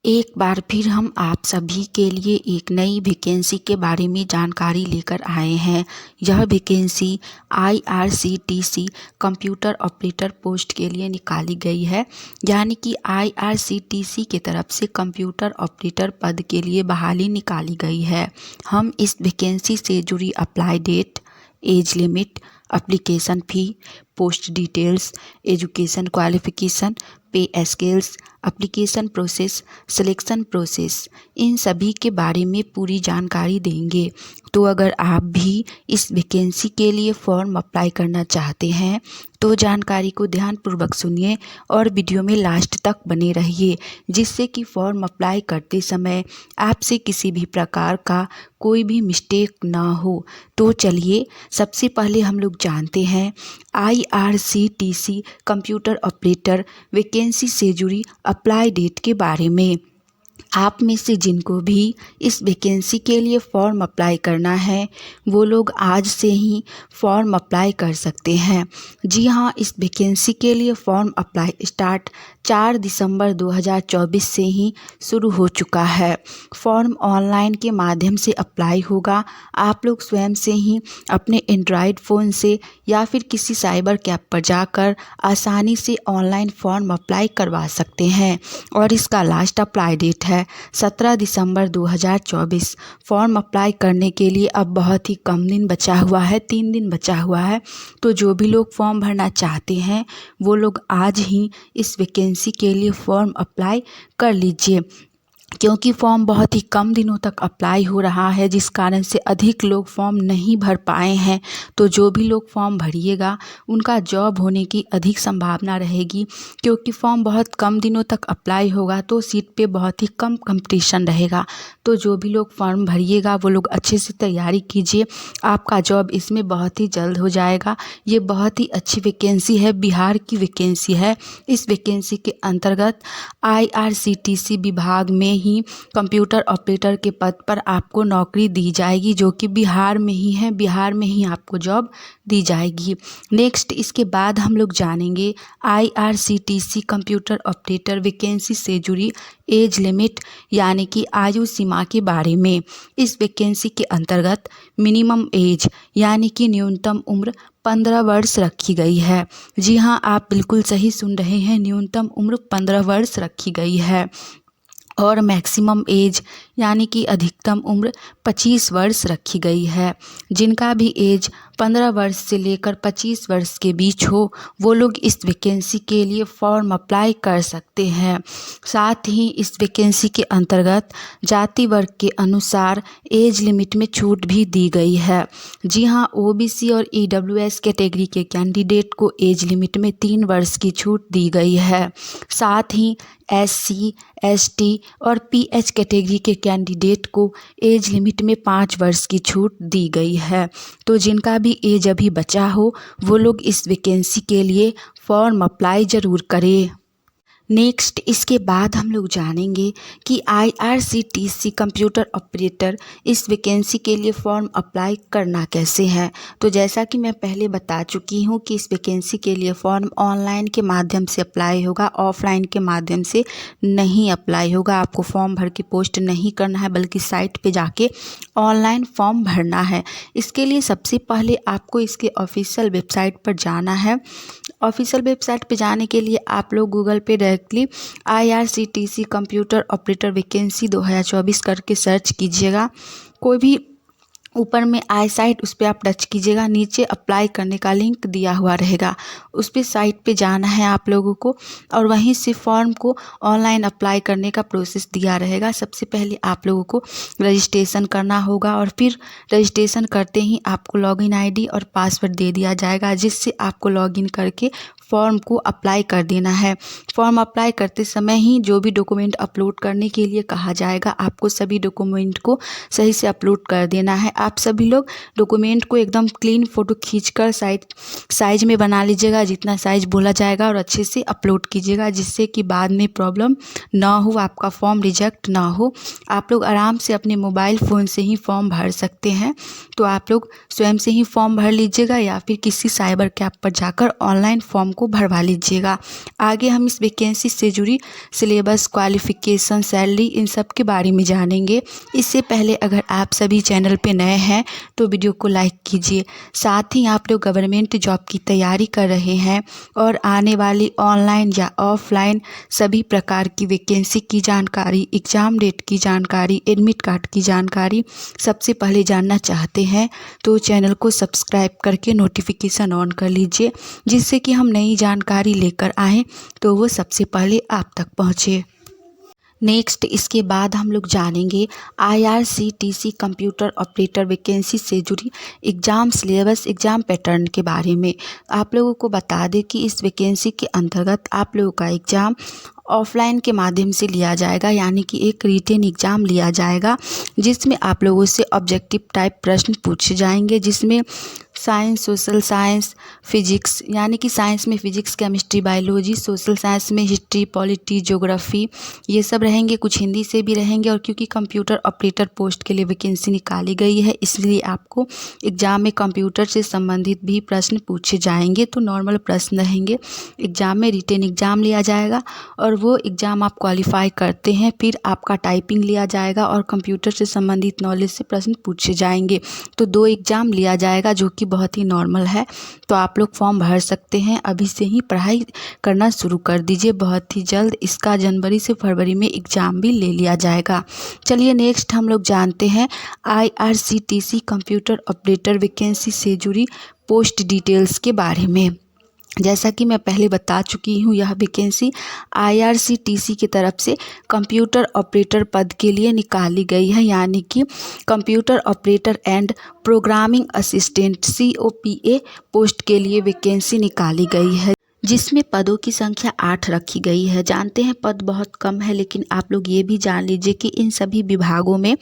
एक बार फिर हम आप सभी के लिए एक नई वैकेंसी के बारे में जानकारी लेकर आए हैं। यह vacancy IRCTC computer operator post के लिए निकाली गई है, यानी कि IRCTC की तरफ से कंप्यूटर ऑपरेटर पद के लिए बहाली निकाली गई है। हम इस वैकेंसी से जुड़ी apply date, age limit, application fee, post details, education qualification, pay scales, application process, selection process, इन सभी के बारे में पूरी जानकारी देंगे। तो अगर आप भी इस वैकेंसी के लिए फॉर्म अप्लाई करना चाहते हैं तो जानकारी को ध्यानपूर्वक सुनिए और वीडियो में लास्ट तक बने रहिए, जिससे कि फॉर्म अप्लाई करते समय आपसे किसी भी प्रकार का कोई भी मिस्टेक ना हो। तो चलिए सबसे पहले हम लोग जानते हैं IRCTC कंप्यूटर ऑपरेटर वैकेंसी से जुड़ी अप्लाई डेट के बारे में। आप में से जिनको भी इस वैकेंसी के लिए फॉर्म अप्लाई करना है वो लोग आज से ही फॉर्म अप्लाई कर सकते हैं। जी हाँ, इस वैकेंसी के लिए फॉर्म अप्लाई स्टार्ट 4 दिसंबर 2024 से ही शुरू हो चुका है। फॉर्म ऑनलाइन के माध्यम से अप्लाई होगा। आप लोग स्वयं से ही अपने एंड्रॉयड फ़ोन से या फिर किसी साइबर कैफ़े पर जाकर आसानी से ऑनलाइन फॉर्म अप्लाई करवा सकते हैं और इसका लास्ट अप्लाई डेट है 17 दिसंबर 2024। फॉर्म अप्लाई करने के लिए अब बहुत ही कम दिन बचा हुआ है, 3 दिन बचा हुआ है। तो जो भी लोग फॉर्म भरना चाहते हैं वो लोग आज ही इस वैकेंसी के लिए फॉर्म अप्लाई कर लीजिए, क्योंकि फॉर्म बहुत ही कम दिनों तक अप्लाई हो रहा है, जिस कारण से अधिक लोग फॉर्म नहीं भर पाए हैं। तो जो भी लोग फॉर्म भरिएगा उनका जॉब होने की अधिक संभावना रहेगी, क्योंकि फॉर्म बहुत कम दिनों तक अप्लाई होगा तो सीट पे बहुत ही कम कंपटीशन रहेगा। तो जो भी लोग फॉर्म भरिएगा वो लोग अच्छे से तैयारी कीजिए, आपका जॉब इसमें बहुत ही जल्द हो जाएगा। ये बहुत ही अच्छी वैकेंसी है, बिहार की वैकेंसी है। इस वैकेंसी के अंतर्गत IRCTC विभाग में ही कंप्यूटर ऑपरेटर के पद पर आपको नौकरी दी जाएगी, जो कि बिहार में ही है। बिहार में ही आपको जॉब दी जाएगी। नेक्स्ट इसके बाद हम लोग जानेंगे IRCTC कंप्यूटर ऑपरेटर वैकेंसी से जुड़ी एज लिमिट यानी कि आयु सीमा के बारे में। इस वैकेंसी के अंतर्गत मिनिमम एज यानी कि न्यूनतम उम्र 15 वर्ष रखी गई है। जी हाँ, आप बिल्कुल सही सुन रहे हैं, न्यूनतम उम्र 15 वर्ष रखी गई है। और मैक्सिमम एज यानी कि अधिकतम उम्र 25 वर्ष रखी गई है। जिनका भी एज 15 वर्ष से लेकर 25 वर्ष के बीच हो वो लोग इस वैकेंसी के लिए फॉर्म अप्लाई कर सकते हैं। साथ ही इस वैकेंसी के अंतर्गत जाति वर्ग के अनुसार एज लिमिट में छूट भी दी गई है। जी हाँ, OBC और EWS कैटेगरी के कैंडिडेट को एज लिमिट में 3 वर्ष की छूट दी गई है। साथ ही SC, ST और PH कैटेगरी के कैंडिडेट को एज लिमिट में 5 वर्ष की छूट दी गई है। तो जिनका भी एज अभी बचा हो वो लोग इस वैकेंसी के लिए फॉर्म अप्लाई ज़रूर करें। नेक्स्ट इसके बाद हम लोग जानेंगे कि IRCTC कंप्यूटर ऑपरेटर इस वैकेंसी के लिए फॉर्म अप्लाई करना कैसे है। तो जैसा कि मैं पहले बता चुकी हूँ कि इस वैकेंसी के लिए फॉर्म ऑनलाइन के माध्यम से अप्लाई होगा, ऑफलाइन के माध्यम से नहीं अप्लाई होगा। आपको फॉर्म भर के पोस्ट नहीं करना है, बल्कि साइट पे जाके ऑनलाइन फॉर्म भरना है। इसके लिए सबसे पहले आपको इसके ऑफिशियल वेबसाइट पर जाना है। ऑफिशियल वेबसाइट पे जाने के लिए आप लोग गूगल पे directly IRCTC computer operator vacancy 2024 करके सर्च कीजिएगा। कोई भी ऊपर में आई साइट उस पर आप टच कीजिएगा, नीचे अप्लाई करने का लिंक दिया हुआ रहेगा, उस पर साइट पे जाना है आप लोगों को और वहीं से फॉर्म को ऑनलाइन अप्लाई करने का प्रोसेस दिया रहेगा। सबसे पहले आप लोगों को रजिस्ट्रेशन करना होगा और फिर रजिस्ट्रेशन करते ही आपको लॉगिन ID और पासवर्ड दे दिया जाएगा, जिससे आपको लॉगिन करके फॉर्म को अप्लाई कर देना है। फॉर्म अप्लाई करते समय ही जो भी डॉक्यूमेंट अपलोड करने के लिए कहा जाएगा, आपको सभी डॉक्यूमेंट को सही से अपलोड कर देना है। आप सभी लोग डॉक्यूमेंट को एकदम क्लीन फ़ोटो खींचकर साइज में बना लीजिएगा, जितना साइज बोला जाएगा, और अच्छे से अपलोड कीजिएगा, जिससे कि बाद में प्रॉब्लम ना हो, आपका फॉर्म रिजेक्ट ना हो। आप लोग आराम से अपने मोबाइल फ़ोन से ही फॉर्म भर सकते हैं। तो आप लोग स्वयं से ही फॉर्म भर लीजिएगा या फिर किसी साइबर कैफ़े पर जाकर ऑनलाइन फॉर्म को भरवा लीजिएगा। आगे हम इस वैकेंसी से जुड़ी सिलेबस, क्वालिफ़िकेशन, सैलरी इन सब के बारे में जानेंगे। इससे पहले अगर आप सभी चैनल पे नए हैं तो वीडियो को लाइक कीजिए। साथ ही आप लोग गवर्नमेंट जॉब की तैयारी कर रहे हैं और आने वाली ऑनलाइन या ऑफलाइन सभी प्रकार की वैकेंसी की जानकारी, एग्ज़ाम डेट की जानकारी, एडमिट कार्ड की जानकारी सबसे पहले जानना चाहते हैं तो चैनल को सब्सक्राइब करके नोटिफिकेशन ऑन कर लीजिए, जिससे कि हम नई जानकारी लेकर आएँ तो वो सबसे पहले आप तक पहुँचे। नेक्स्ट इसके बाद हम लोग जानेंगे IRCTC कंप्यूटर ऑपरेटर वैकेंसी से जुड़ी एग्ज़ाम सिलेबस, एग्ज़ाम पैटर्न के बारे में। आप लोगों को बता दें कि इस वैकेंसी के अंतर्गत आप लोगों का एग्ज़ाम ऑफलाइन के माध्यम से लिया जाएगा, यानी कि एक रिटेन एग्ज़ाम लिया जाएगा जिसमें आप लोगों से ऑब्जेक्टिव टाइप प्रश्न पूछे जाएंगे, जिसमें साइंस, सोशल साइंस, फिजिक्स, यानी कि साइंस में physics, chemistry, biology, social science में हिस्ट्री, पॉलिटी, ज्योग्राफी, ये सब रहेंगे। कुछ हिंदी से भी रहेंगे। और क्योंकि कंप्यूटर ऑपरेटर पोस्ट के लिए वैकेंसी निकाली गई है, इसलिए आपको एग्ज़ाम में कंप्यूटर से संबंधित भी प्रश्न पूछे जाएंगे। तो नॉर्मल प्रश्न रहेंगे। एग्ज़ाम में रिटेन एग्ज़ाम लिया जाएगा और वो एग्ज़ाम आप क्वालिफाई करते हैं, फिर आपका टाइपिंग लिया जाएगा और कंप्यूटर से संबंधित नॉलेज से प्रश्न पूछे जाएंगे। तो 2 एग्ज़ाम लिया जाएगा, जो कि बहुत ही नॉर्मल है। तो आप लोग फॉर्म भर सकते हैं। अभी से ही पढ़ाई करना शुरू कर दीजिए। बहुत ही जल्द इसका जनवरी से फरवरी में एग्ज़ाम भी ले लिया जाएगा। चलिए नेक्स्ट हम लोग जानते हैं IRCTC कंप्यूटर ऑपरेटर वैकेंसी से जुड़ी पोस्ट डिटेल्स के बारे में। जैसा कि मैं पहले बता चुकी हूँ, यह वैकेंसी IRCTC की तरफ से कंप्यूटर ऑपरेटर पद के लिए निकाली गई है, यानी कि computer operator and programming assistant COPA post के लिए वैकेंसी निकाली गई है, जिसमें पदों की संख्या 8 रखी गई है। जानते हैं पद बहुत कम है, लेकिन आप लोग ये भी जान लीजिए कि इन सभी विभागों में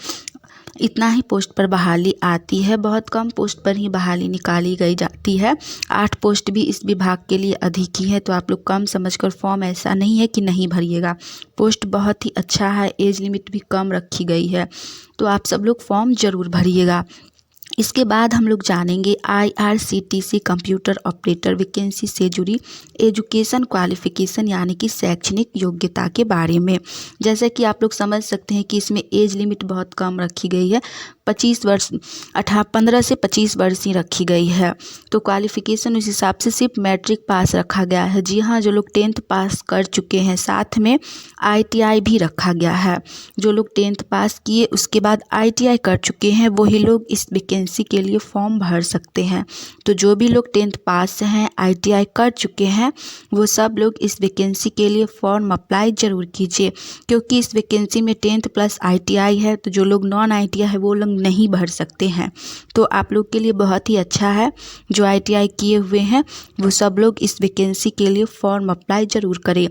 इतना ही पोस्ट पर बहाली आती है। बहुत कम पोस्ट पर ही बहाली निकाली गई जाती है। 8 पोस्ट भी इस विभाग के लिए अधिक ही है। तो आप लोग कम समझकर फॉर्म, ऐसा नहीं है कि नहीं भरिएगा। पोस्ट बहुत ही अच्छा है, एज लिमिट भी कम रखी गई है। तो आप सब लोग फॉर्म ज़रूर भरिएगा। इसके बाद हम लोग जानेंगे IRCTC कंप्यूटर ऑपरेटर वैकेंसी से जुड़ी एजुकेशन क्वालिफ़िकेशन, यानी कि शैक्षणिक योग्यता के बारे में। जैसे कि आप लोग समझ सकते हैं कि इसमें एज लिमिट बहुत कम रखी गई है। 15 से 25 वर्ष ही रखी गई है। तो क्वालिफ़िकेशन उस हिसाब से सिर्फ मैट्रिक पास रखा गया है। जी हाँ, जो लोग 10th पास कर चुके हैं, साथ में ITI भी रखा गया है। जो लोग 10th पास किए उसके बाद ITI कर चुके हैं, वही लोग इस वैकेंसी के लिए फॉर्म भर सकते हैं। तो जो भी लोग 10th पास हैं, ITI कर चुके हैं, वो सब लोग इस वैकेंसी के लिए फॉर्म अप्लाई ज़रूर कीजिए, क्योंकि इस वैकेंसी में 10th प्लस ITI है। तो जो लोग नॉन ITI है वो लोग नहीं भर सकते हैं। तो आप लोग के लिए बहुत ही अच्छा है। जो ITI किए हुए हैं वो सब लोग इस वैकेंसी के लिए फॉर्म अप्लाई ज़रूर करें।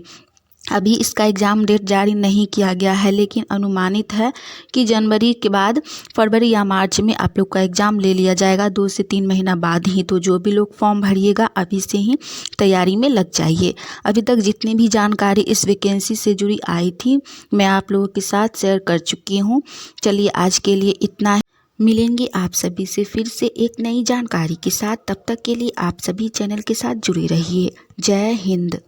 अभी इसका एग्ज़ाम डेट जारी नहीं किया गया है, लेकिन अनुमानित है कि जनवरी के बाद फरवरी या मार्च में आप लोग का एग्ज़ाम ले लिया जाएगा, 2 से 3 महीना बाद ही। तो जो भी लोग फॉर्म भरिएगा अभी से ही तैयारी में लग जाइए। अभी तक जितनी भी जानकारी इस वैकेंसी से जुड़ी आई थी, मैं आप लोगों के साथ शेयर कर चुकी हूँ। चलिए आज के लिए इतना है। मिलेंगे आप सभी से फिर से एक नई जानकारी के साथ। तब तक के लिए आप सभी चैनल के साथ जुड़े रहिए। जय हिंद।